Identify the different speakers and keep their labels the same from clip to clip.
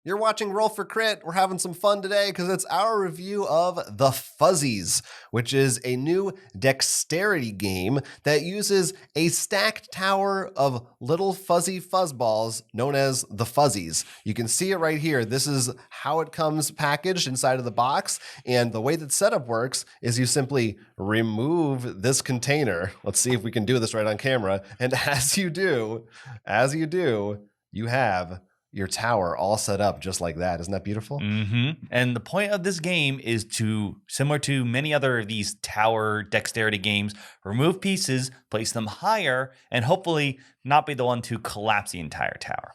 Speaker 1: You're watching Roll for Crit. We're having some fun today because it's our review of the Fuzzies, which is a new dexterity game that uses a stacked tower of little fuzzy fuzzballs known as the Fuzzies. You can see it right here. This is how it comes packaged inside of the box. And the way that setup works is you simply remove this container. Let's see if we can do this right on camera. And as you do, you have your tower all set up just like that. Isn't that beautiful?
Speaker 2: Mm-hmm. And the point of this game is to, similar to many other of these tower dexterity games, remove pieces, place them higher, and hopefully not be the one to collapse the entire tower.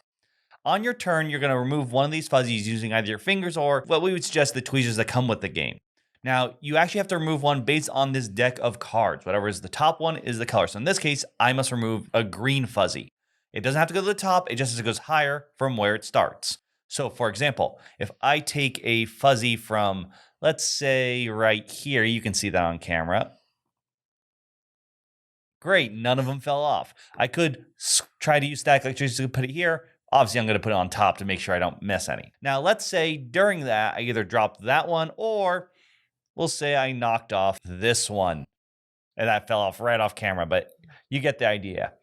Speaker 2: On your turn, you're going to remove one of these fuzzies using either your fingers or what we would suggest the tweezers that come with the game. Now, you actually have to remove one based on this deck of cards. Whatever is the top one is the color. So in this case, I must remove a green fuzzy. It doesn't have to go to the top. It just goes higher from where it starts. So for example, if I take a fuzzy from, let's say right here, you can see that on camera. Great, none of them fell off. I could try to use static electricity to put it here. Obviously, I'm going to put it on top to make sure I don't miss any. Now, let's say during that, I either dropped that one or we'll say I knocked off this one. And that fell off right off camera, but you get the idea.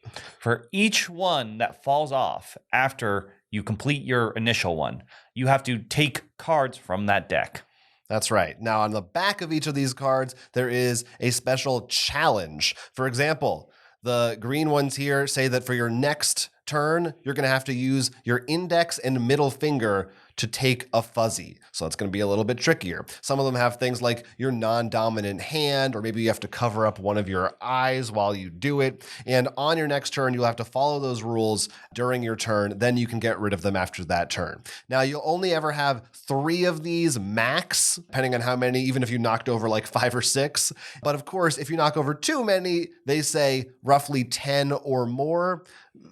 Speaker 2: For each one that falls off after you complete your initial one, you have to take cards from that deck.
Speaker 1: That's right. Now, on the back of each of these cards, there is a special challenge. For example, the green ones here say that for your next turn, you're going to have to use your index and middle finger to take a fuzzy. So it's going to be a little bit trickier. Some of them have things like your non-dominant hand, or maybe you have to cover up one of your eyes while you do it. And on your next turn, you'll have to follow those rules during your turn. Then you can get rid of them after that turn. Now, you'll only ever have 3 of these max, depending on how many, even if you knocked over like 5 or 6. But of course, if you knock over too many, they say roughly 10 or more,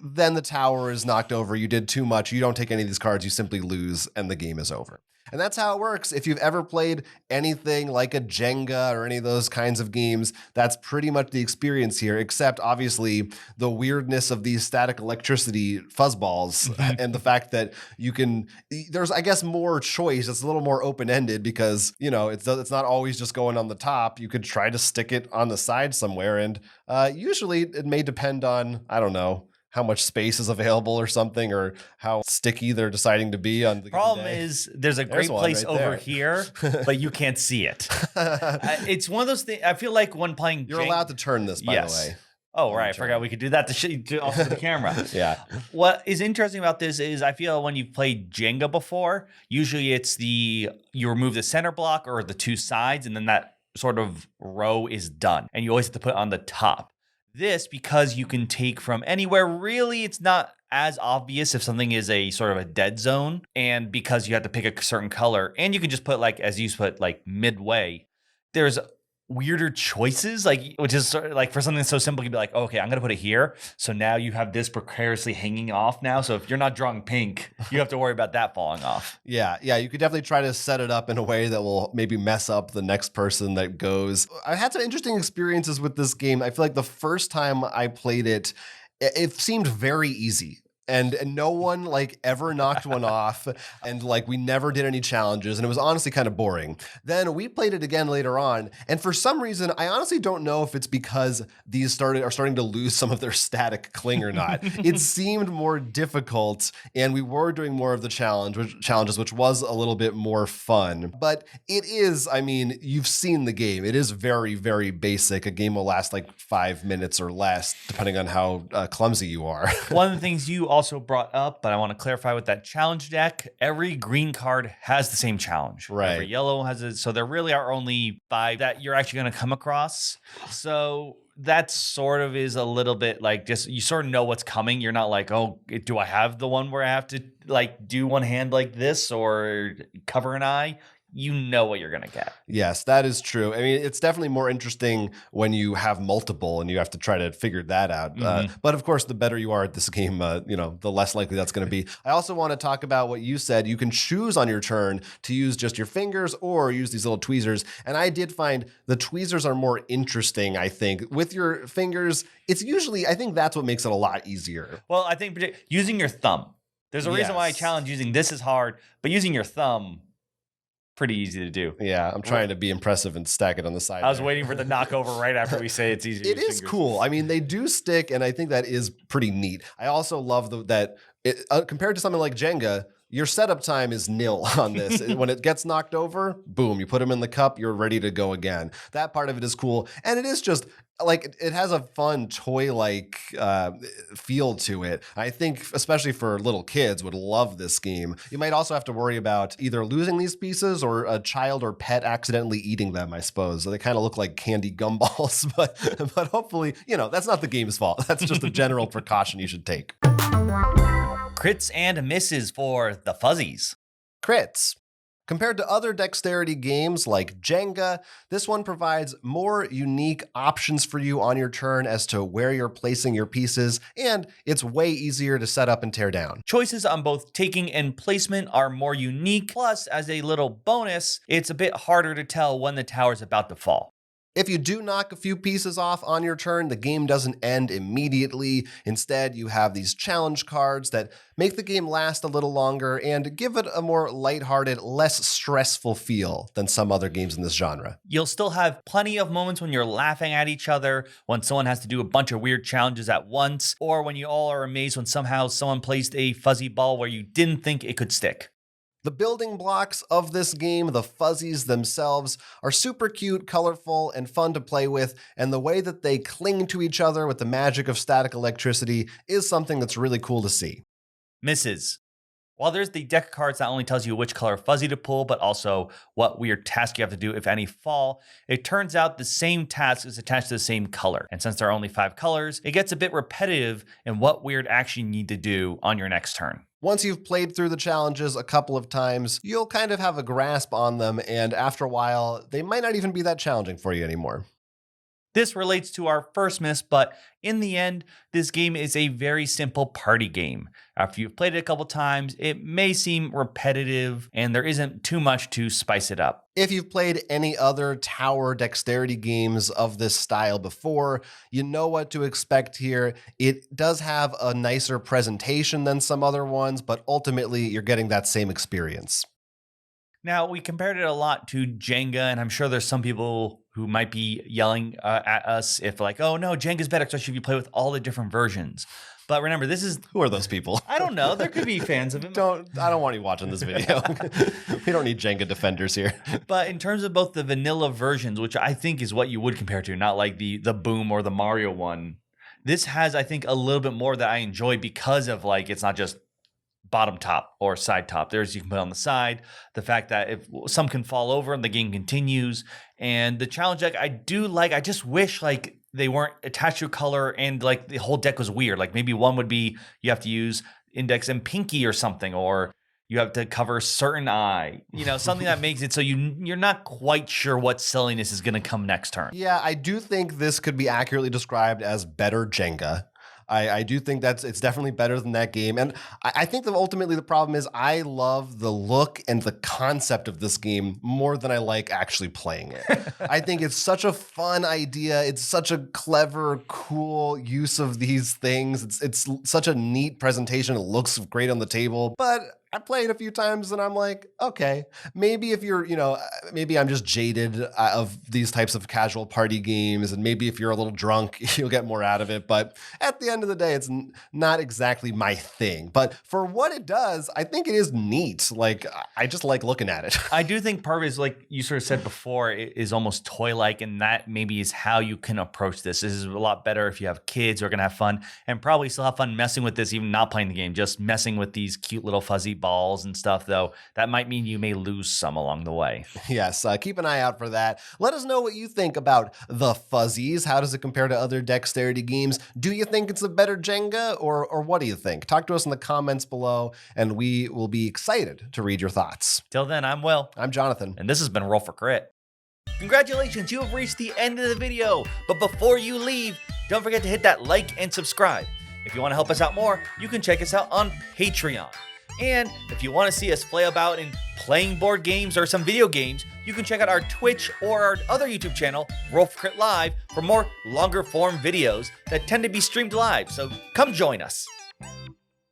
Speaker 1: then the tower is knocked over. You did too much. You don't take any of these cards. You simply lose and the game is over. And that's how it works. If you've ever played anything like a Jenga or any of those kinds of games, that's pretty much the experience here, except obviously the weirdness of these static electricity fuzzballs and the fact that you can, there's, I guess, more choice. It's a little more open-ended because, you know, it's not always just going on the top. You could try to stick it on the side somewhere. And usually it may depend on, I don't know, how much space is available or something, or how sticky they're deciding to be on the
Speaker 2: problem
Speaker 1: day.
Speaker 2: is there's a great place right over here, but you can't see it. It's one of those things. I feel like when playing
Speaker 1: You're allowed to turn this, by the way.
Speaker 2: Oh, right. I forgot we could do that to also the camera.
Speaker 1: Yeah.
Speaker 2: What is interesting about this is I feel when you've played Jenga before, usually it's you remove the center block or the 2 sides, and then that sort of row is done. And you always have to put it on the top. This, because you can take from anywhere, really, it's not as obvious if something is a sort of a dead zone, and because you have to pick a certain color, and you can just put like, as you put, like midway, there's weirder choices, like, which is sort of like for something so simple, you'd be like, oh, okay, I'm going to put it here. So now you have this precariously hanging off now. So if you're not drawing pink, you have to worry about that falling off.
Speaker 1: Yeah. You could definitely try to set it up in a way that will maybe mess up the next person that goes. I had some interesting experiences with this game. I feel like the first time I played it, it seemed very easy. And no one like ever knocked one off, and like we never did any challenges, and it was honestly kind of boring. Then we played it again later on, and for some reason, I honestly don't know if it's because these are starting to lose some of their static cling or not. It seemed more difficult, and we were doing more of the challenges, which was a little bit more fun. But it is, I mean, you've seen the game. It is very, very basic. A game will last like 5 minutes or less, depending on how clumsy you are.
Speaker 2: One of the things you also brought up, but I want to clarify with that challenge deck, every green card has the same challenge.
Speaker 1: Right.
Speaker 2: Every yellow has it. So there really are only 5 that you're actually going to come across. So that sort of is a little bit like just, you sort of know what's coming. You're not like, oh, do I have the one where I have to like do one hand like this or cover an eye? You know what you're going to get.
Speaker 1: Yes, that is true. I mean, it's definitely more interesting when you have multiple and you have to try to figure that out. But of course, the better you are at this game, the less likely that's going to be. I also want to talk about what you said. You can choose on your turn to use just your fingers or use these little tweezers. And I did find the tweezers are more interesting, I think. With your fingers, it's usually, I think that's what makes it a lot easier.
Speaker 2: Well, I think using your thumb. There's a reason why I
Speaker 1: Yes.
Speaker 2: challenge using this is hard, but using your thumb, pretty easy to do.
Speaker 1: Yeah, I'm trying to be impressive and stack it on the side.
Speaker 2: I was
Speaker 1: there.
Speaker 2: waiting for the knockover right after we say it's easy to
Speaker 1: It
Speaker 2: use
Speaker 1: is
Speaker 2: fingers.
Speaker 1: cool. I mean, they do stick, and I think that is pretty neat. I also love that compared to something like Jenga, your setup time is nil on this. When it gets knocked over, boom, you put them in the cup, you're ready to go again. That part of it is cool, and it is just like it has a fun toy-like feel to it. I think, especially for little kids, would love this game. You might also have to worry about either losing these pieces or a child or pet accidentally eating them. I suppose they kind of look like candy gumballs, but hopefully, that's not the game's fault. That's just a general precaution you should take.
Speaker 2: Crits and misses for the Fuzzies.
Speaker 1: Crits. Compared to other dexterity games like Jenga, this one provides more unique options for you on your turn as to where you're placing your pieces, and it's way easier to set up and tear down.
Speaker 2: Choices on both taking and placement are more unique, plus, as a little bonus, it's a bit harder to tell when the tower's about to fall.
Speaker 1: If you do knock a few pieces off on your turn, the game doesn't end immediately. Instead, you have these challenge cards that make the game last a little longer and give it a more lighthearted, less stressful feel than some other games in this genre.
Speaker 2: You'll still have plenty of moments when you're laughing at each other, when someone has to do a bunch of weird challenges at once, or when you all are amazed when somehow someone placed a fuzzy ball where you didn't think it could stick.
Speaker 1: The building blocks of this game, the Fuzzies themselves, are super cute, colorful, and fun to play with, and the way that they cling to each other with the magic of static electricity is something that's really cool to see.
Speaker 2: Misses. While there's the deck of cards that only tells you which color fuzzy to pull, but also what weird task you have to do if any fall, it turns out the same task is attached to the same color. And since there are only 5 colors, it gets a bit repetitive in what weird action you need to do on your next turn.
Speaker 1: Once you've played through the challenges a couple of times, you'll kind of have a grasp on them, and after a while, they might not even be that challenging for you anymore.
Speaker 2: This relates to our first miss, but in the end, this game is a very simple party game. After you've played it a couple times, it may seem repetitive, and there isn't too much to spice it up.
Speaker 1: If you've played any other tower dexterity games of this style before, you know what to expect here. It does have a nicer presentation than some other ones, but ultimately, you're getting that same experience.
Speaker 2: Now, we compared it a lot to Jenga, and I'm sure there's some people who might be yelling at us if like, oh no, Jenga's better, especially if you play with all the different versions. But remember, this is...
Speaker 1: Who are those people?
Speaker 2: I don't know. There could be fans of it.
Speaker 1: I don't want you watching this video. We don't need Jenga defenders here.
Speaker 2: But in terms of both the vanilla versions, which I think is what you would compare to, not like the Boom or the Mario one, this has, I think, a little bit more that I enjoy because of like, it's not just bottom top or side top. There's, you can put on the side, the fact that if some can fall over and the game continues, and the challenge deck I do like. I just wish like they weren't attached to a color and like the whole deck was weird. Like maybe one would be you have to use index and pinky or something, or you have to cover certain eye, something that makes it so you're not quite sure what silliness is going to come next turn.
Speaker 1: Yeah, I do think this could be accurately described as better Jenga. I do think it's definitely better than that game. And I think that ultimately the problem is I love the look and the concept of this game more than I like actually playing it. I think it's such a fun idea. It's such a clever, cool use of these things. It's such a neat presentation. It looks great on the table. But I played a few times and I'm like, okay, maybe if you're, maybe I'm just jaded of these types of casual party games. And maybe if you're a little drunk, you'll get more out of it. But at the end of the day, it's not exactly my thing. But for what it does, I think it is neat. Like, I just like looking at it.
Speaker 2: I do think part of it is like you sort of said before, it is almost toy-like. And that maybe is how you can approach this. This is a lot better if you have kids who are going to have fun and probably still have fun messing with this, even not playing the game, just messing with these cute little fuzzy balls and stuff, though that might mean you may lose some along the way.
Speaker 1: Yes, keep an eye out for that. Let us know what you think about the Fuzzies. How does it compare to other dexterity games? Do you think it's a better Jenga, or what do you think? Talk to us in the comments below, and we will be excited to read your thoughts.
Speaker 2: Till then, I'm Will.
Speaker 1: I'm Jonathan.
Speaker 2: And this has been Roll for Crit. Congratulations, you have reached the end of the video. But before you leave, don't forget to hit that like and subscribe. If you want to help us out more, you can check us out on Patreon. And if you want to see us play about in playing board games or some video games, you can check out our Twitch or our other YouTube channel, Roll for Crit Live, for more longer form videos that tend to be streamed live. So come join us.